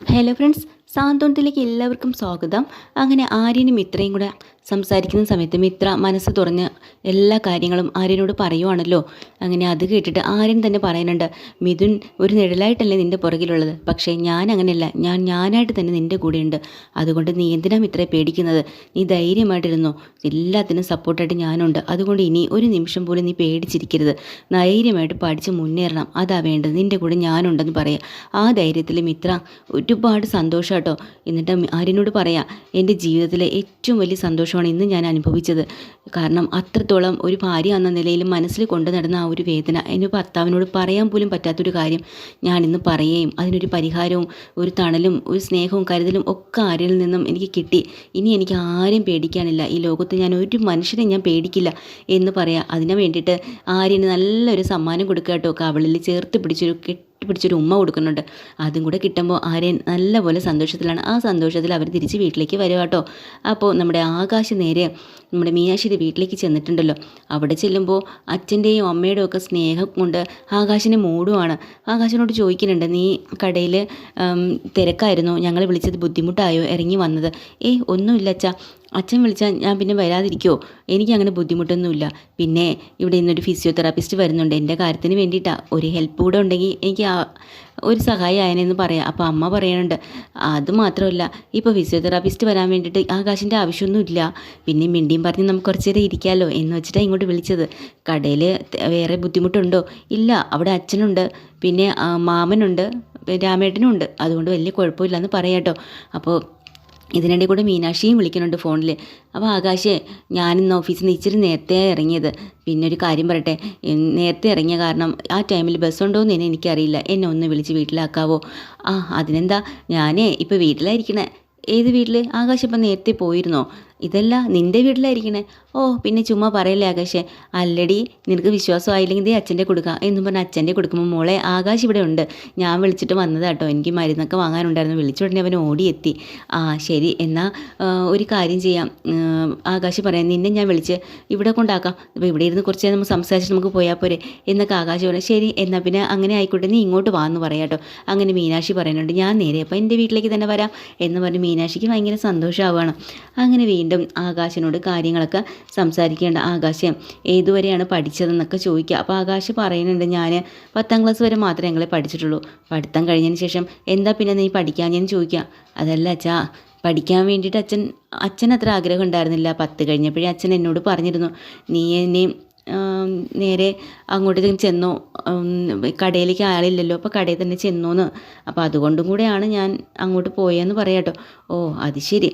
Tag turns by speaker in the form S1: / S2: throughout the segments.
S1: Hello friends, സാന്ത്വനത്തിലേക്ക് എല്ലാവർക്കും സ്വാഗതം. അങ്ങനെ ആര്യനും മിത്രയും കൂടെ സംസാരിക്കുന്ന സമയത്ത് മിത്ര മനസ്സ് തുറന്ന് എല്ലാ കാര്യങ്ങളും ആര്യനോട് പറയുവാണല്ലോ. അങ്ങനെ അത് കേട്ടിട്ട് ആര്യൻ തന്നെ പറയുന്നുണ്ട്, മിഥുൻ ഒരു നിഴലായിട്ടല്ലേ നിൻ്റെ പുറകിലുള്ളത്, പക്ഷേ ഞാൻ അങ്ങനെയല്ല, ഞാനായിട്ട് തന്നെ നിൻ്റെ കൂടെയുണ്ട്. അതുകൊണ്ട് നീ എന്തിനാ മിത്രയെ പേടിക്കുന്നത്? നീ ധൈര്യമായിട്ടിരുന്നോ, എല്ലാത്തിനും സപ്പോർട്ടായിട്ട് ഞാനുണ്ട്. അതുകൊണ്ട് ഇനി ഒരു നിമിഷം പോലും നീ പേടിച്ചിരിക്കരുത്, ധൈര്യമായിട്ട് പഠിച്ച് മുന്നേറണം, അതാ വേണ്ടത്, നിൻ്റെ കൂടെ ഞാനുണ്ടെന്ന് പറയാം. ആ ധൈര്യത്തിൽ മിത്ര ഒരുപാട് സന്തോഷം കേട്ടോ. എന്നിട്ട് ആര്യനോട് പറയാം, എൻ്റെ ജീവിതത്തിലെ ഏറ്റവും വലിയ സന്തോഷമാണ് ഇന്ന് ഞാൻ അനുഭവിച്ചത്. കാരണം അത്രത്തോളം ഒരു ഭാര്യ എന്ന നിലയിൽ മനസ്സിൽ കൊണ്ടു നടന്ന ആ ഒരു വേദന എൻ്റെ ഭർത്താവിനോട് പറയാൻ പോലും പറ്റാത്തൊരു കാര്യം ഞാൻ ഇന്ന് പറയുകയും അതിനൊരു പരിഹാരവും ഒരു തണലും ഒരു സ്നേഹവും കരുതലും ഒക്കെ ആര്യനിൽ നിന്നും എനിക്ക് കിട്ടി. ഇനി എനിക്ക് ആരും പേടിക്കാനില്ല, ഈ ലോകത്ത് ഞാൻ ഒരു മനുഷ്യനെ ഞാൻ പേടിക്കില്ല എന്ന് പറയാം. അതിനു വേണ്ടിയിട്ട് ആര്യന് നല്ലൊരു സമ്മാനം കൊടുക്കുക കേട്ടോ. കവളിൽ ചേർത്ത് പിടിച്ചൊരു ഉമ്മ കൊടുക്കുന്നുണ്ട്. അതും കൂടെ കിട്ടുമ്പോൾ ആര്യൻ നല്ലപോലെ സന്തോഷത്തിലാണ്. ആ സന്തോഷത്തിൽ അവർ തിരിച്ച് വീട്ടിലേക്ക് വരിക കേട്ടോ. അപ്പോൾ നമ്മുടെ ആകാശ് നേരെ നമ്മുടെ മീനാക്ഷിയുടെ വീട്ടിലേക്ക് ചെന്നിട്ടുണ്ടല്ലോ. അവിടെ ചെല്ലുമ്പോൾ അച്ഛൻ്റെയും അമ്മയുടെയും ഒക്കെ സ്നേഹം കൊണ്ട് ആകാശിനെ മൂടുവാണ്. ആകാശിനോട് ചോദിക്കുന്നുണ്ട്, നീ കടയിൽ തിരക്കായിരുന്നോ, ഞങ്ങൾ വിളിച്ചത് ബുദ്ധിമുട്ടായോ ഇറങ്ങി വന്നത്? ഒന്നുമില്ല അച്ഛാ, അച്ഛൻ വിളിച്ചാൽ ഞാൻ പിന്നെ വരാതിരിക്കുമോ? എനിക്കങ്ങനെ ബുദ്ധിമുട്ടൊന്നുമില്ല. പിന്നെ ഇവിടെ ഇന്നൊരു ഫിസിയോതെറാപ്പിസ്റ്റ് വരുന്നുണ്ട്, എൻ്റെ കാര്യത്തിന് വേണ്ടിയിട്ടാണ്. ഒരു ഹെൽപ്പ് കൂടെ ഉണ്ടെങ്കിൽ എനിക്ക് ഒരു സഹായം ആയനെന്ന് പറയാം. അപ്പോൾ അമ്മ പറയുന്നുണ്ട്, അത് മാത്രമല്ല, ഇപ്പോൾ ഫിസിയോതെറാപ്പിസ്റ്റ് വരാൻ വേണ്ടിയിട്ട് ആകാശിൻ്റെ ആവശ്യമൊന്നുമില്ല, പിന്നെ മിണ്ടിയും പറഞ്ഞ് നമുക്ക് കുറച്ച് നേരം ഇരിക്കാമല്ലോ എന്ന് വെച്ചിട്ടാണ് ഇങ്ങോട്ട് വിളിച്ചത്. കടയിൽ വേറെ ബുദ്ധിമുട്ടുണ്ടോ? ഇല്ല, അവിടെ അച്ഛനുണ്ട്, പിന്നെ മാമനുണ്ട്, രാമേട്ടനും ഉണ്ട്, അതുകൊണ്ട് വലിയ കുഴപ്പമില്ലെന്ന് പറയാം കേട്ടോ. അപ്പോൾ ഇതിനിടെ കൂടെ മീനാക്ഷിയും വിളിക്കുന്നുണ്ട് ഫോണിൽ. അപ്പോൾ ആകാശേ, ഞാനിന്ന് ഓഫീസിൽ നിന്ന് ഇച്ചിരി നേരത്തെ ഇറങ്ങിയത്. പിന്നെ ഒരു കാര്യം പറയട്ടെ, നേരത്തെ ഇറങ്ങിയ കാരണം ആ ടൈമിൽ ബസ്സുണ്ടോ എന്ന് എനിക്കറിയില്ല, എന്നെ ഒന്ന് വിളിച്ച് വീട്ടിലാക്കാവോ? അതിനെന്താ, ഞാനേ ഇപ്പോൾ വീട്ടിലായിരിക്കണേ. ഏത് വീട്ടിൽ? ആകാശ് ഇപ്പം നേരത്തെ പോയിരുന്നോ? ഇതല്ല, നിൻ്റെ വീട്ടിലായിരിക്കണേ. പിന്നെ ചുമ്മാ പറയല്ലേ ആകാശേ. അല്ലടി, നിനക്ക് വിശ്വാസമായില്ലെങ്കിൽ ദേ അച്ഛൻ്റെ കൊടുക്കാം എന്നും പറഞ്ഞ് അച്ഛൻ്റെ കൊടുക്കുമ്പോൾ, മോളെ ആകാശ് ഇവിടെ ഉണ്ട്, ഞാൻ വിളിച്ചിട്ട് വന്നതാട്ടോ, എനിക്ക് മരുന്നൊക്കെ വാങ്ങാനുണ്ടായിരുന്നു. വിളിച്ച ഉടനെ അവൻ ഓടിയെത്തി. ശരി, എന്നാൽ ഒരു കാര്യം ചെയ്യാം, ആകാശ് പറയാം, നിന്നെ ഞാൻ വിളിച്ച് ഇവിടെ കൊണ്ടാക്കാം, ഇപ്പോൾ ഇവിടെ ഇരുന്ന് കുറച്ച് നേരം നമുക്ക് സംസാരിച്ച് നമുക്ക് പോയാൽ പോരെ എന്നൊക്കെ ആകാശ് പറയാം. ശരി, എന്നാൽ പിന്നെ അങ്ങനെ ആയിക്കോട്ടെ, നീ ഇങ്ങോട്ട് വാ എന്ന് പറയാം കേട്ടോ. അങ്ങനെ മീനാക്ഷി പറയുന്നുണ്ട്, ഞാൻ നേരെ അപ്പോൾ എൻ്റെ വീട്ടിലേക്ക് തന്നെ വരാം എന്ന് പറഞ്ഞ് മീനാക്ഷിക്ക് ഭയങ്കര സന്തോഷമാവുകയാണ്. അങ്ങനെ വീണ്ടും ആകാശിനോട് കാര്യങ്ങളൊക്കെ സംസാരിക്കേണ്ട. ആകാശം ഏതുവരെയാണ് പഠിച്ചതെന്നൊക്കെ ചോദിക്കുക. അപ്പോൾ ആകാശ് പറയുന്നുണ്ട്, ഞാൻ 10ാം ക്ലാസ് വരെ മാത്രമേ ഞങ്ങളെ പഠിച്ചിട്ടുള്ളൂ, പഠിത്തം കഴിഞ്ഞതിന് ശേഷം എന്താ പിന്നെ നീ പഠിക്കാൻ ഞാൻ ചോദിക്കുക. അതല്ല അച്ഛാ, പഠിക്കാൻ വേണ്ടിയിട്ട് അച്ഛൻ അത്ര ആഗ്രഹം ഉണ്ടായിരുന്നില്ല. 10 കഴിഞ്ഞപ്പോഴേ അച്ഛൻ എന്നോട് പറഞ്ഞിരുന്നു, നീ എന്നെ നേരെ അങ്ങോട്ടേക്ക് ചെന്നോ, കടയിലേക്ക് ആളില്ലല്ലോ, അപ്പോൾ കടയിൽ തന്നെ ചെന്നോന്ന്. അപ്പോൾ അതുകൊണ്ടും കൂടെയാണ് ഞാൻ അങ്ങോട്ട് പോയെന്ന് പറയാം കേട്ടോ. അത് ശരി,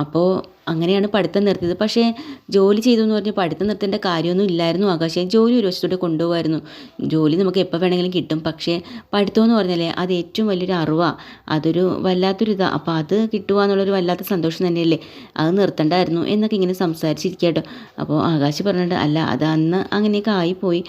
S1: അപ്പോൾ അങ്ങനെയാണ് പഠിത്തം നിർത്തിയത്. പക്ഷേ ജോലി ചെയ്തു എന്ന് പറഞ്ഞ് പഠിത്തം നിർത്തേണ്ട കാര്യമൊന്നും ഇല്ലായിരുന്നു ആകാശം. ജോലി ഒരു വശത്തോടെ കൊണ്ടുപോകുമായിരുന്നു. ജോലി നമുക്ക് എപ്പോൾ വേണമെങ്കിലും കിട്ടും, പക്ഷേ പഠിത്തം എന്ന് പറഞ്ഞാലേ അത് ഏറ്റവും വലിയൊരു അറിവാണ്, അതൊരു വല്ലാത്തൊരു ഇതാണ്. അപ്പോൾ അത് കിട്ടുക എന്നുള്ളൊരു വല്ലാത്ത സന്തോഷം തന്നെയല്ലേ, അത് നിർത്തണ്ടായിരുന്നു എന്നൊക്കെ ഇങ്ങനെ സംസാരിച്ചിരിക്കുക കേട്ടോ. അപ്പോൾ ആകാശ് പറഞ്ഞിട്ട്, അല്ല അത് അന്ന് അങ്ങനെയൊക്കെ ആയിപ്പോയി,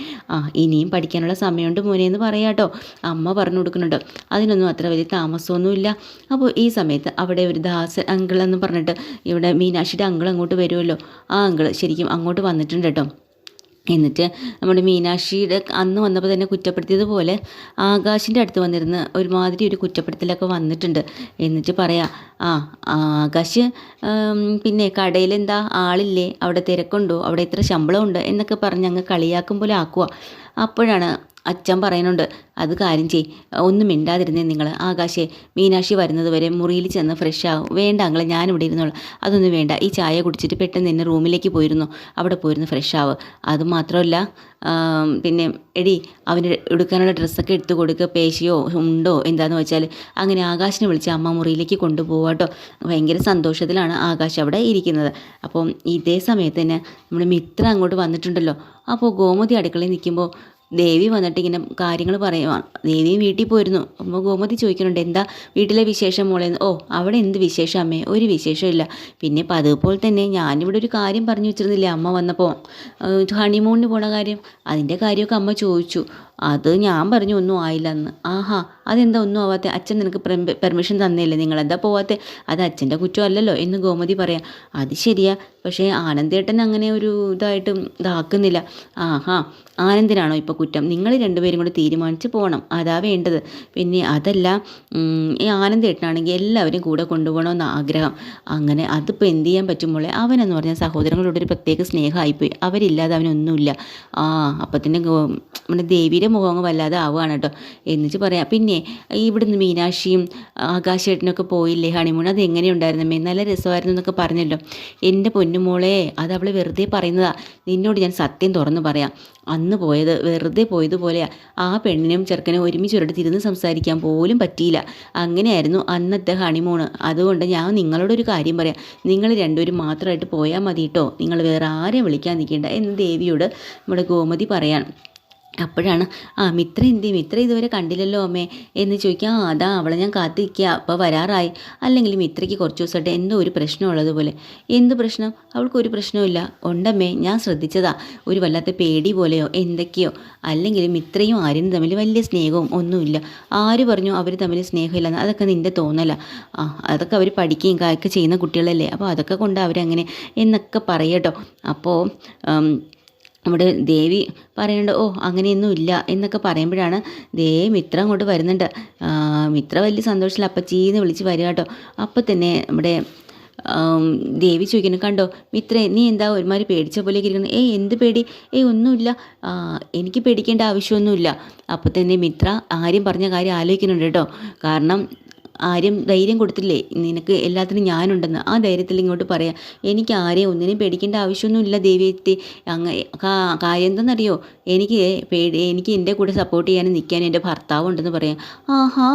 S1: ഇനിയും പഠിക്കാനുള്ള സമയമുണ്ട് മോനെ എന്ന് പറയാം കേട്ടോ. അമ്മ പറഞ്ഞു കൊടുക്കുന്നുണ്ട്, അതിനൊന്നും അത്ര വലിയ താമസമൊന്നുമില്ല. അപ്പോൾ ഈ സമയത്ത് അവിടെ ഒരു ദാസൻ അങ്കിൾ എന്ന് പറഞ്ഞിട്ട് ഇവിടെ മീനാക്ഷിയുടെ അങ്കിൾ അങ്ങോട്ട് വരുമല്ലോ, ആ അങ്കിൾ ശരിക്കും അങ്ങോട്ട് വന്നിട്ടുണ്ട് കേട്ടോ. എന്നിട്ട് നമ്മുടെ മീനാക്ഷിയുടെ അന്ന് വന്നപ്പോൾ തന്നെ കുറ്റപ്പെടുത്തിയതുപോലെ ആകാശിൻ്റെ അടുത്ത് വന്നിരുന്ന് ഒരുമാതിരി ഒരു കുറ്റപ്പെടുത്തലൊക്കെ വന്നിട്ടുണ്ട്. എന്നിട്ട് പറയാം, ആകാശ് പിന്നെ കടയിൽ എന്താ ആളില്ലേ, അവിടെ തിരക്കുണ്ടോ, അവിടെ ഇത്ര ശമ്പളമുണ്ട് എന്നൊക്കെ പറഞ്ഞ് അങ്ങ് കളിയാക്കും പോലെ ആക്കുക. അപ്പോഴാണ് അച്ഛൻ പറയുന്നുണ്ട്, അത് കാര്യം ചെയ്, ഒന്നും മിണ്ടാതിരുന്നേ നിങ്ങൾ. ആകാശേ, മീനാക്ഷി വരുന്നത് വരെ മുറിയിൽ ചെന്ന് ഫ്രഷ് ആവും. വേണ്ട അങ്ങളെ, ഞാനിവിടെ ഇരുന്നോളാം. അതൊന്നും വേണ്ട, ഈ ചായ കുടിച്ചിട്ട് പെട്ടെന്ന് തന്നെ റൂമിലേക്ക് പോയിരുന്നു, അവിടെ പോയിരുന്നു ഫ്രഷ് ആവുക. അതുമാത്രമല്ല, പിന്നെ എടി അവന് എടുക്കാനുള്ള ഡ്രസ്സൊക്കെ എടുത്തു കൊടുക്കുക, പേശിയോ ഉണ്ടോ എന്താണെന്ന് വെച്ചാൽ. അങ്ങനെ ആകാശിനെ വിളിച്ച് അമ്മ മുറിയിലേക്ക് കൊണ്ടുപോകാം കേട്ടോ. ഭയങ്കര സന്തോഷത്തിലാണ് ആകാശ് അവിടെ ഇരിക്കുന്നത്. അപ്പം ഇതേ സമയത്ത് തന്നെ നമ്മുടെ മിത്ര അങ്ങോട്ട് വന്നിട്ടുണ്ടല്ലോ. അപ്പോൾ ഗോമതി അടുക്കളയിൽ നിൽക്കുമ്പോൾ ദേവി വന്നിട്ട് ഇങ്ങനെ കാര്യങ്ങൾ പറയുവാണ്. ദേവി വീട്ടിൽ പോയിരുന്നു. അപ്പോൾ ഗോമതി ചോദിക്കുന്നുണ്ട്, എന്താ വീട്ടിലെ വിശേഷം മോളെ? അവിടെ എന്ത് വിശേഷം അമ്മേ? ഒരു വിശേഷമില്ല. പിന്നെ പതിപോലെ തന്നെ ഞാനിവിടെ ഒരു കാര്യം പറഞ്ഞു വെച്ചിരുന്നില്ലേ അമ്മ വന്നപ്പോൾ, ഹണിമൂണിന് പോണ കാര്യം, അതിൻ്റെ കാര്യമൊക്കെ അമ്മ ചോദിച്ചു. അത് ഞാൻ പറഞ്ഞു ഒന്നും ആയില്ല എന്ന്. ആഹാ, അതെന്താ ഒന്നും ആവാത്തെ? അച്ഛൻ നിനക്ക് പെർമിഷൻ തന്നില്ലേ, നിങ്ങളെന്താ പോവാത്തെ? അത് അച്ഛൻ്റെ കുറ്റം അല്ലല്ലോ എന്ന് ഗോമതി പറയാം. അത് ശരിയാ, പക്ഷേ ആനന്ദേട്ടൻ അങ്ങനെ ഒരു ഇതാക്കുന്നില്ല. ആഹാ, ആനന്ദിനാണോ ഇപ്പോൾ കുറ്റം? നിങ്ങൾ രണ്ടുപേരും കൂടി തീരുമാനിച്ച് പോകണം, അതാ വേണ്ടത്. പിന്നെ അതല്ല, ഈ ആനന്ദേട്ടനാണെങ്കിൽ എല്ലാവരും കൂടെ കൊണ്ടുപോകണമെന്ന് ആഗ്രഹം. അങ്ങനെ അതിപ്പോൾ എന്ത് ചെയ്യാൻ പറ്റുമ്പോളെ, അവനെന്ന് പറഞ്ഞാൽ സഹോദരങ്ങളോട് ഒരു പ്രത്യേക സ്നേഹമായിപ്പോയി, അവരില്ലാതെ അവനൊന്നുമില്ല. അപ്പം തന്നെ നമ്മുടെ ദേവിയുടെ മുഖം അങ്ങ് വല്ലാതെ ആവുകയാണ് കേട്ടോ. എന്നിട്ട് പറയാം, പിന്നെ ഇവിടുന്ന് മീനാക്ഷിയും ആകാശേട്ടനൊക്കെ പോയില്ലേ ഹണിമൂൺ, അത് എങ്ങനെയുണ്ടായിരുന്നമ്മേ? നല്ല രസമായിരുന്നു എന്നൊക്കെ പറഞ്ഞല്ലോ. എൻ്റെ പൊന്നുമോളെ, അത് അവൾ വെറുതെ പറയുന്നതാ. നിന്നോട് ഞാൻ സത്യം തുറന്ന് പറയാം, അന്ന് പോയത് വെറുതെ പോയതുപോലെയാ. ആ പെണ്ണിനും ചെറുക്കനും ഒരുമിച്ചൊരിടത്ത് ഇരുന്ന് സംസാരിക്കാൻ പോലും പറ്റിയില്ല. അങ്ങനെയായിരുന്നു അന്നത്തെ ഹണിമൂണ്. അതുകൊണ്ട് ഞാൻ നിങ്ങളോടൊരു കാര്യം പറയാം, നിങ്ങൾ രണ്ടുപേരും മാത്രമായിട്ട് പോയാൽ മതി കേട്ടോ, നിങ്ങൾ വേറെ ആരെയും വിളിക്കാൻ നിൽക്കേണ്ട എന്ന് ദേവിയോട് നമ്മുടെ ഗോമതി പറയാൻ. അപ്പോഴാണ് മിത്ര ഇതുവരെ കണ്ടില്ലല്ലോ അമ്മേ എന്ന് ചോദിക്കാം. അതാ അവളെ ഞാൻ കാത്തിരിക്കുക, അപ്പോൾ വരാറായി. അല്ലെങ്കിൽ മിത്രയ്ക്ക് കുറച്ച് ദിവസമായിട്ട് എന്തോ ഒരു പ്രശ്നമുള്ളതുപോലെ. എന്ത് പ്രശ്നം? അവൾക്കൊരു പ്രശ്നമില്ല. ഉണ്ടമ്മേ, ഞാൻ ശ്രദ്ധിച്ചതാ. ഒരു വല്ലാത്ത പേടി പോലെയോ എന്തൊക്കെയോ. അല്ലെങ്കിൽ മിത്രയും ആര്യനും തമ്മിൽ വലിയ സ്നേഹവും ഒന്നുമില്ല. ആര് പറഞ്ഞു അവർ തമ്മിൽ സ്നേഹമില്ലെന്ന്? അതൊക്കെ നിൻ്റെ തോന്നല. അതൊക്കെ അവർ പഠിക്കുകയും ഒക്കെ ചെയ്യുന്ന കുട്ടികളല്ലേ, അപ്പോൾ അതൊക്കെ കൊണ്ട് അവരങ്ങനെ എന്നൊക്കെ പറയട്ടോ. അപ്പോൾ നമ്മുടെ ദേവി പറയുന്നുണ്ട്, അങ്ങനെയൊന്നും ഇല്ല എന്നൊക്കെ പറയുമ്പോഴാണ് മിത്ര അങ്ങോട്ട് വരുന്നുണ്ട്. മിത്ര വലിയ സന്തോഷത്തിൽ അപ്പച്ചീന്ന് വിളിച്ച് വരിക കേട്ടോ. അപ്പം തന്നെ നമ്മുടെ ദേവി ചോദിക്കുന്നു, കണ്ടോ മിത്രേ, നീ എന്താ ഒരുമാതിരി പേടിച്ച പോലെയൊക്കെ ഇരിക്കുന്നു? എന്ത് പേടി? ഒന്നുമില്ല, എനിക്ക് പേടിക്കേണ്ട ആവശ്യമൊന്നുമില്ല. അപ്പോൾ തന്നെ മിത്ര ആര്യം പറഞ്ഞ കാര്യം ആലോചിക്കുന്നുണ്ട് കേട്ടോ. കാരണം ആര്യം ധൈര്യം കൊടുത്തില്ലേ നിനക്ക്, എല്ലാത്തിനും ഞാനുണ്ടെന്ന്. ആ ധൈര്യത്തിൽ ഇങ്ങോട്ട് പറയാം, എനിക്ക് ആരെയും ഒന്നിനും പേടിക്കേണ്ട ആവശ്യമൊന്നുമില്ല ദേവിയെത്തി. കാര്യം എന്തെന്നറിയോ, എനിക്ക് എൻ്റെ കൂടെ സപ്പോർട്ട് ചെയ്യാനും നിൽക്കാനും എൻ്റെ ഭർത്താവ് ഉണ്ടെന്ന് പറയാം. ആഹാ,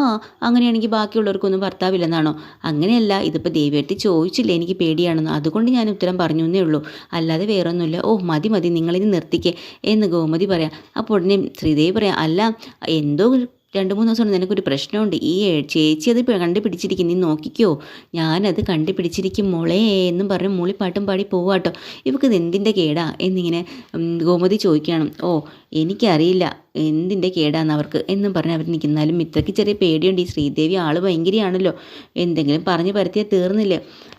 S1: അങ്ങനെയാണെങ്കിൽ ബാക്കിയുള്ളവർക്കൊന്നും ഭർത്താവില്ലെന്നാണോ? അങ്ങനെയല്ല, ഇതിപ്പോൾ ദേവിയെത്തി ചോദിച്ചില്ലേ എനിക്ക് പേടിയാണെന്ന്, അതുകൊണ്ട് ഞാൻ ഉത്തരം പറഞ്ഞു എന്നേ ഉള്ളൂ, അല്ലാതെ വേറൊന്നുമില്ല. മതി നിങ്ങളിത് നിർത്തിക്കേ എന്ന് ഗോമതി പറയാം. അപ്പോൾ ഉടനെ ശ്രീദേവി പറയാം, അല്ല എന്തോ 2-3 ദിവസം കൊണ്ട് നിനക്കൊരു പ്രശ്നമുണ്ട്, ഈ ചേച്ചി അത് കണ്ടുപിടിച്ചിരിക്കും, നീ നോക്കിക്കോ, ഞാനത് കണ്ടുപിടിച്ചിരിക്കും മോളെ എന്നും പറഞ്ഞ് മൂളിപ്പാട്ടും പാടി പോവാട്ടോ. ഇവക്ക് ഇത് എന്തിൻ്റെ കേടാ എന്നിങ്ങനെ ഗോമതി ചോദിക്കുകയാണ്. എനിക്കറിയില്ല എന്തിൻ്റെ കേടാന്ന് അവർക്ക് എന്നും പറഞ്ഞ് അവർ നിൽക്കുന്നാലും മിത്രയ്ക്ക് ചെറിയ പേടിയുണ്ട്. ഈ ശ്രീദേവി ആൾ ഭയങ്കരയാണല്ലോ, എന്തെങ്കിലും പറഞ്ഞ് പരത്തിയാൽ തീർന്നില്ലേ.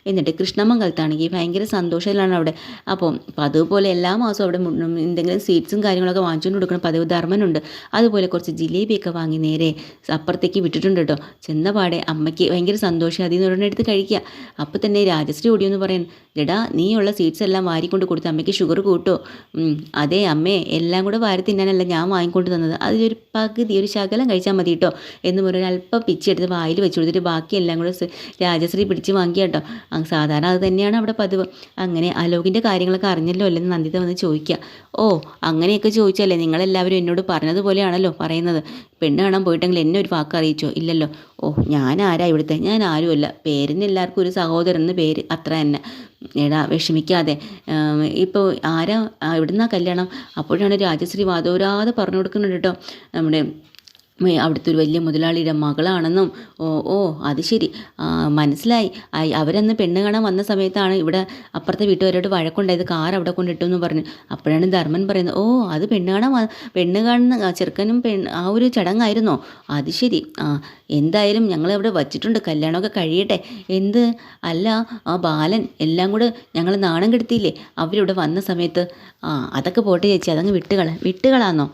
S1: എന്നിട്ട് കൃഷ്ണമംഗലത്താണെങ്കിൽ ഭയങ്കര സന്തോഷത്തിലാണ് അവിടെ. അപ്പോൾ അതുപോലെ എല്ലാ മാസവും അവിടെ എന്തെങ്കിലും സ്വീറ്റ്സും കാര്യങ്ങളൊക്കെ വാങ്ങിച്ചുകൊണ്ട് കൊടുക്കണം പതിവ് ധർമ്മനുണ്ട്. അതുപോലെ കുറച്ച് ജിലേബിയൊക്കെ വാങ്ങി നേരെ അപ്പുറത്തേക്ക് വിട്ടിട്ടുണ്ട് കേട്ടോ. ചെന്നപാടെ അമ്മയ്ക്ക് ഭയങ്കര സന്തോഷം, അതിൽ നിന്ന് ഒരെണ്ണം എടുത്ത് കഴിക്കുക. അപ്പോൾ തന്നെ രാജശ്രീ ഓടിയെന്ന് പറയാൻ, എടാ നീയുള്ള സ്വീറ്റ്സ് എല്ലാം വാരിക്കൊണ്ട് കൊടുത്ത് അമ്മയ്ക്ക് ഷുഗർ കൂട്ടോ? അതെ അമ്മേ, എല്ലാം കൂടെ വാരി തിന്നാനല്ല ഞാൻ വാങ്ങിക്കൊണ്ട് തന്നത്, അതിലൊരു പകുതി ഒരു ശകലം കഴിച്ചാൽ മതി കേട്ടോ എന്ന് പറഞ്ഞാൽ അല്പം പിച്ചെടുത്ത് വായിൽ വെച്ച് കൊടുത്തിട്ട് ബാക്കി എല്ലാം കൂടെ രാജശ്രീ പിടിച്ച് വാങ്ങിക്കുക കേട്ടോ. സാധാരണ അത് തന്നെയാണ് അവിടെ പതിവ്. അങ്ങനെ അലോകിൻ്റെ കാര്യങ്ങളൊക്കെ അറിഞ്ഞല്ലോ അല്ലെന്ന് നന്ദിത വന്ന് ചോദിക്കുക. അങ്ങനെയൊക്കെ ചോദിച്ചല്ലേ നിങ്ങളെല്ലാവരും എന്നോട് പറഞ്ഞതുപോലെയാണല്ലോ പറയുന്നത്. പെണ്ണ് കാണാൻ പോയിട്ടെങ്കിൽ എന്നെ ഒരു വാക്ക് അറിയിച്ചോ? ഇല്ലല്ലോ. ഞാൻ ആരാ ഇവിടുത്തെ? ഞാൻ ആരുമല്ല, പേരിന് എല്ലാവർക്കും ഒരു സഹോദരൻ എന്ന് പേര്, അത്ര തന്നെ. എടാ വിഷമിക്കാതെ, ഇപ്പോൾ ആരാ ഇവിടുന്നാ കല്യാണം? അപ്പോഴാണ് രാജശ്രീ വാദോരാതെ പറഞ്ഞു കൊടുക്കുന്നുണ്ട് കേട്ടോ, നമ്മുടെ അവിടുത്തെ ഒരു വലിയ മുതലാളിയുടെ മകളാണെന്നും. അത് ശരി, മനസ്സിലായി. അവരന്ന് പെണ്ണ് കാണാൻ വന്ന സമയത്താണ് ഇവിടെ അപ്പുറത്തെ വീട്ടുകാരോട് വഴക്കുണ്ടായത്, കാർ അവിടെ കൊണ്ടിട്ടു എന്ന് പറഞ്ഞു. അപ്പോഴാണ് ധർമ്മൻ പറയുന്നത്, അത് പെണ്ണ് കാണുന്ന ചെറുക്കനും ആ ഒരു ചടങ്ങായിരുന്നോ? അത് ശരി, എന്തായാലും ഞങ്ങൾ അവിടെ വച്ചിട്ടുണ്ട്, കല്യാണമൊക്കെ കഴിയട്ടെ. അല്ല ആ ബാലൻ എല്ലാം കൂടെ ഞങ്ങൾ നാണം കെടുത്തിയില്ലേ അവരിവിടെ വന്ന സമയത്ത്? അതൊക്കെ പോട്ടെ ചേച്ചി, അതങ്ങ് വിട്ടുകളാന്നോ?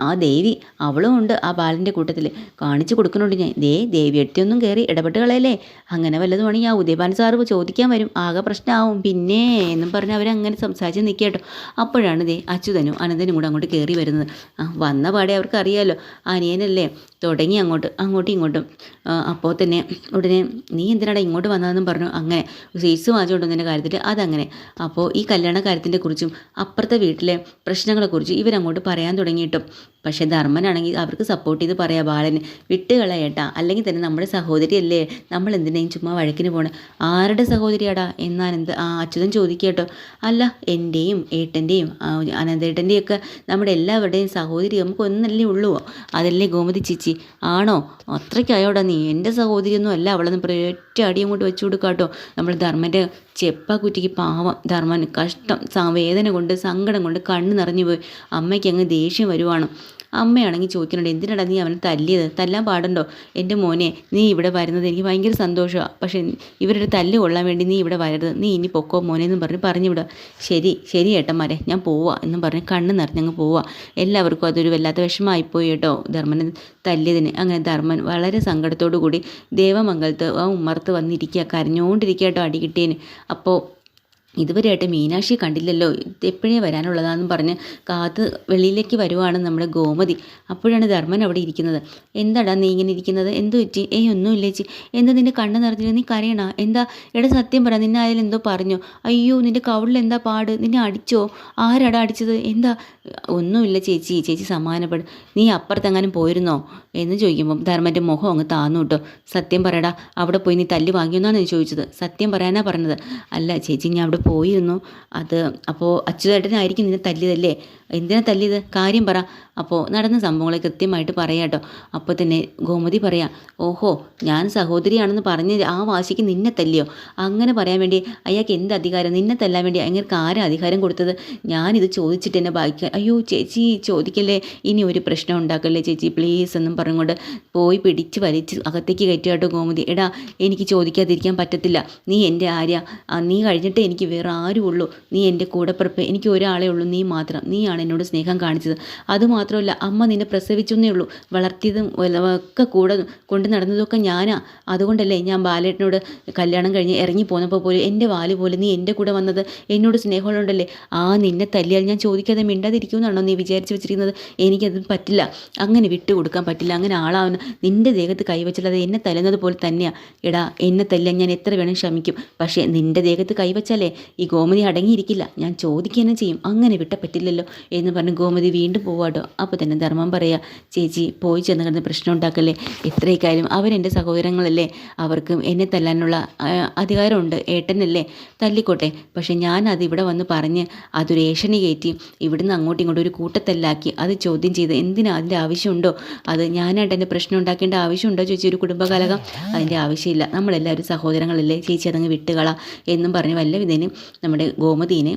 S1: ആ ദേവി അവളും ഉണ്ട് ആ ബാലൻ്റെ കൂട്ടത്തിൽ, കാണിച്ചു കൊടുക്കുന്നുണ്ട് ഞാൻ. ദേവി എടുത്തൊന്നും കയറി ഇടപെട്ട് കളയല്ലേ, അങ്ങനെ വല്ലതുമാണെങ്കിൽ ആ ഉദയഭാൻ സാറ് ചോദിക്കാൻ വരും, ആകെ പ്രശ്നമാവും പിന്നെ എന്നും പറഞ്ഞ് അവരങ്ങനെ സംസാരിച്ച് നിൽക്കുക കേട്ടോ. അപ്പോഴാണ് അച്യുതനും അനന്തനും കൂടെ അങ്ങോട്ട് കയറി വരുന്നത്. വന്ന പാടെ അവർക്ക് അറിയാമല്ലോ, അനിയനല്ലേ, തുടങ്ങി അങ്ങോട്ടും ഇങ്ങോട്ടും. അപ്പോൾ തന്നെ ഉടനെ നീ എന്തിനാടാ ഇങ്ങോട്ട് വന്നതെന്നും പറഞ്ഞു. അങ്ങനെ സീറ്റ്സ് വാങ്ങിച്ചുകൊണ്ടുവന്നതിൻ്റെ കാര്യത്തിൽ അതങ്ങനെ. അപ്പോൾ ഈ കല്യാണ കാര്യത്തിൻ്റെ കുറിച്ചും അപ്പുറത്തെ വീട്ടിലെ പ്രശ്നങ്ങളെക്കുറിച്ചും ഇവരങ്ങോട്ട് പറയാൻ തുടങ്ങിയിട്ടും. പക്ഷേ ധർമ്മനാണെങ്കിൽ അവർക്ക് സപ്പോർട്ട് ചെയ്ത് പറയാം, ബാലന് വിട്ടുകളയേട്ടാ, അല്ലെങ്കിൽ തന്നെ നമ്മുടെ സഹോദരിയല്ലേ, നമ്മൾ എന്തിനേയും ചുമ്മാ വഴക്കിന് പോകണം. ആരുടെ സഹോദരിയാടാ എന്നാണ് അച്യുതൻ ചോദിക്കുക കേട്ടോ. അല്ല എൻ്റെയും ഏട്ടൻ്റെയും അനന്തേട്ടൻ്റെയും ഒക്കെ നമ്മുടെ എല്ലാവരുടെയും സഹോദരി നമുക്ക് ഒന്നല്ലേ ഉള്ളൂ, അതല്ലേ ഗോമതി ചേച്ചി? ആണോ? അത്രയ്ക്കായോടാ നീ? എൻ്റെ സഹോദരിയൊന്നും അല്ല അവളെന്ന് ഒറ്റ അടി അങ്ങോട്ട് വെച്ചു കൊടുക്കാട്ടോ. നമ്മൾ ധർമ്മൻ്റെ ചെപ്പാക്കുറ്റിക്ക് പാവം ധർമ്മൻ കഷ്ടം, വേദന കൊണ്ട് സങ്കടം കൊണ്ട് കണ്ണ് നിറഞ്ഞു പോയി. അമ്മയ്ക്ക് അങ്ങ് ദേഷ്യം വരുവാണ്. അമ്മയാണെങ്കിൽ ചോദിക്കുന്നുണ്ട്, എന്തിനാടാ നീ അവനെ തല്ലിയത്? തല്ലാൻ പാടുണ്ടോ? എൻ്റെ മോനെ, നീ ഇവിടെ വരുന്നത് എനിക്ക് ഭയങ്കര സന്തോഷമാണ്. പക്ഷേ ഇവരുടെ തല്ല് കൊള്ളാൻ വേണ്ടി നീ ഇവിടെ വരരുത്. നീ ഇനി പൊക്കോ മോനെ എന്നും പറഞ്ഞു വിടുക. ശരി ഏട്ടന്മാരെ, ഞാൻ പോവാ എന്നും പറഞ്ഞ് കണ്ണ് നിറഞ്ഞങ്ങ് പോവാ. എല്ലാവർക്കും അതൊരു വല്ലാത്ത വിഷമമായിപ്പോയി കേട്ടോ, ധർമ്മനെ തല്ലിയതിന്. അങ്ങനെ ധർമ്മൻ വളരെ സങ്കടത്തോടു കൂടി ദേവമംഗലത്ത് ആ ഉമ്മർത്ത് വന്നിരിക്കുക, കരഞ്ഞുകൊണ്ടിരിക്കുക കേട്ടോ അടി കിട്ടിയതിന്. അപ്പോൾ ഇതുവരെയായിട്ട് മീനാക്ഷി കണ്ടില്ലല്ലോ, എപ്പോഴേ വരാനുള്ളതാണെന്ന് പറഞ്ഞ് കാത്ത് വെളിയിലേക്ക് വരുവാണ് നമ്മുടെ ഗോമതി. അപ്പോഴാണ് ധർമ്മൻ അവിടെ ഇരിക്കുന്നത്. എന്താടാ നീ ഇങ്ങനെ ഇരിക്കുന്നത്? എന്തു പറ്റി? ഒന്നുമില്ല ചേച്ചി. എന്താ നിൻ്റെ കണ്ണ് നിറഞ്ഞിട്ട് നീ കരയണ? എന്താ? സത്യം പറ, നിന്നെ അതിലെന്തോ പറഞ്ഞു? അയ്യോ, നിൻ്റെ കവിളിൽ എന്താ പാട്? നിന്നെ അടിച്ചോ? ആരാടാ അടിച്ചത്? എന്താ? ഒന്നുമില്ല ചേച്ചി സമാധാനപ്പെടും. നീ അപ്പുറത്തെങ്ങാനും പോയിരുന്നോ എന്ന് ചോദിക്കുമ്പം ധർമ്മൻ്റെ മുഖം അങ്ങ് താന്നു കേട്ടോ. സത്യം പറയടാ, അവിടെ പോയി നീ തല്ല് വാങ്ങിയെന്നാണ് ഞാൻ ചോദിച്ചത്. സത്യം പറയാനാ പറഞ്ഞത്. അല്ല ചേച്ചി, ഞാൻ അവിടെ പോയിരുന്നു. അത് അപ്പോൾ അച്യുതേട്ടനായിരിക്കും നിന്നെ തല്ലിയതല്ലേ? എന്തിനാ തല്ലിയത്? കാര്യം പറ. അപ്പോൾ നടന്ന സംഭവങ്ങളെ കൃത്യമായിട്ട് പറയാം കേട്ടോ. അപ്പോൾ തന്നെ ഗോമതി പറയാം, ഓഹോ, ഞാൻ സഹോദരിയാണെന്ന് പറഞ്ഞ് ആ വാശിക്ക് നിന്നെ തല്ലിയോ? അങ്ങനെ പറയാൻ വേണ്ടി അയാൾക്ക് എന്ത് അധികാരം? നിന്നെ തല്ലാൻ വേണ്ടി അങ്ങനെ ആരാ അധികാരം കൊടുത്തത്? ഞാനിത് ചോദിച്ചിട്ട് എന്നെ ബാധിക്കാൻ. അയ്യോ ചേച്ചി ചോദിക്കല്ലേ, ഇനി ഒരു പ്രശ്നം ഉണ്ടാക്കല്ലേ ചേച്ചി പ്ലീസ് എന്നും പറഞ്ഞുകൊണ്ട് പോയി പിടിച്ച് വലിച്ച് അകത്തേക്ക് കയറ്റി കേട്ടോ ഗോമതി. എടാ, എനിക്ക് ചോദിക്കാതിരിക്കാൻ പറ്റത്തില്ല. നീ എൻ്റെ ആര്യ, നീ കഴിഞ്ഞിട്ട് എനിക്ക് വേറെ ആരും ഉള്ളൂ. നീ എൻ്റെ കൂടെപ്പിറപ്പ്, എനിക്ക് ഒരാളേ ഉള്ളൂ, നീ മാത്രം. നീയാണ് എന്നോട് സ്നേഹം കാണിച്ചത്. അതുമാത്രമല്ല, അമ്മ നിന്നെ പ്രസവിച്ചെന്നേ ഉള്ളൂ, വളർത്തിയതും ഒക്കെ കൂടെ കൊണ്ട് നടന്നതൊക്കെ ഞാനാ. അതുകൊണ്ടല്ലേ ഞാൻ ബാലേട്ടനോട് കല്യാണം കഴിഞ്ഞ് ഇറങ്ങി പോന്നപ്പോൾ പോലും എൻ്റെ വാല് പോലെ നീ എൻ്റെ കൂടെ വന്നത്. എന്നോട് സ്നേഹമുള്ളതുകൊണ്ടല്ലേ. നിന്നെ തല്ലിയാൽ ഞാൻ ചോദിക്കാതെ മിണ്ടാതിരിക്കുമെന്നാണോ നീ വിചാരിച്ച് വെച്ചിരിക്കുന്നത്? എനിക്കത് പറ്റില്ല, അങ്ങനെ വിട്ടുകൊടുക്കാൻ പറ്റില്ല. അങ്ങനെ ആളാവുന്ന നിൻ്റെ ദേഹത്ത് കൈവച്ചാൽ എന്നെ തല്ലുന്നത് പോലെ തന്നെയാണ്. എടാ, എന്നെ തല്ലാൻ ഞാൻ എത്ര വേണം ശ്രമിക്കും, പക്ഷേ നിൻ്റെ ദേഹത്ത് കൈവച്ചാലേ ഈ ഗോമതി അടങ്ങിയിരിക്കില്ല. ഞാൻ ചോദിക്കുക തന്നെ ചെയ്യും. അങ്ങനെ വിട്ട പറ്റില്ലല്ലോ എന്ന് പറഞ്ഞ് ഗോമതി വീണ്ടും പോവാട്ടോ. അപ്പോൾ തന്നെ ധർമ്മം പറയാ, ചേച്ചി പോയി ചെന്ന് കിടന്ന് പ്രശ്നം ഉണ്ടാക്കല്ലേ. എത്രയൊക്കെയായാലും അവരെൻ്റെ സഹോദരങ്ങളല്ലേ, അവർക്കും എന്നെ തല്ലാനുള്ള അധികാരമുണ്ട്. ഏട്ടനല്ലേ, തല്ലിക്കോട്ടെ. പക്ഷെ ഞാൻ അത് ഇവിടെ വന്ന് പറഞ്ഞ് അതൊരു ഏഷണി കയറ്റി ഇവിടുന്ന് അങ്ങോട്ടും ഇങ്ങോട്ടും ഒരു കൂട്ടത്തല്ലാക്കി അത് ചോദ്യം ചെയ്ത് എന്തിനാ? അതിൻ്റെ ആവശ്യമുണ്ടോ? അത് ഞാനായിട്ട് എൻ്റെ പ്രശ്നം ഉണ്ടാക്കേണ്ട ആവശ്യമുണ്ടോ ചേച്ചി? ഒരു കുടുംബകലഹം അതിൻ്റെ ആവശ്യമില്ല. നമ്മളെല്ലാവരും സഹോദരങ്ങളല്ലേ ചേച്ചി, അതങ്ങ് വിട്ടുകളാം എന്നും പറഞ്ഞ് വല്ല വിധേനും നമ്മുടെ ഗോമതീനെ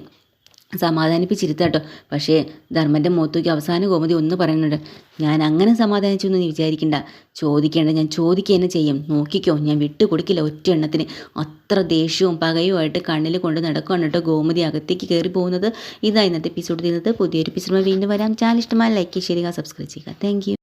S1: സമാധാനിപ്പിച്ചിരുത്താട്ടോ. പക്ഷേ ധർമ്മൻ്റെ മുഖത്തേക്ക് അവസാന ഗോമതി ഒന്ന് പറയുന്നുണ്ട്, ഞാൻ അങ്ങനെ സമാധാനിച്ചു എന്ന് നീ വിചാരിക്കണ്ട. ചോദിക്കേണ്ട ഞാൻ ചോദിക്കുക തന്നെ ചെയ്യും. നോക്കിക്കോ, ഞാൻ വിട്ടുകൊടുക്കില്ല ഒറ്റ എണ്ണത്തിന്. അത്ര ദേഷ്യവും പകയുമായിട്ട് കണ്ണിൽ കൊണ്ട് നടക്കുകയാണ് കേട്ടോ ഗോമതി അകത്തേക്ക് കയറി പോകുന്നത്. ഇതാ ഇന്നത്തെ എപ്പിസോഡ് തീർന്നത്. പുതിയൊരു എപ്പിസോഡ് വീണ്ടും വരാം. ചാനൽ ഇഷ്ടമായ ലൈക്ക് ചെയ്യുക, സബ്സ്ക്രൈബ് ചെയ്യുക. Thank you.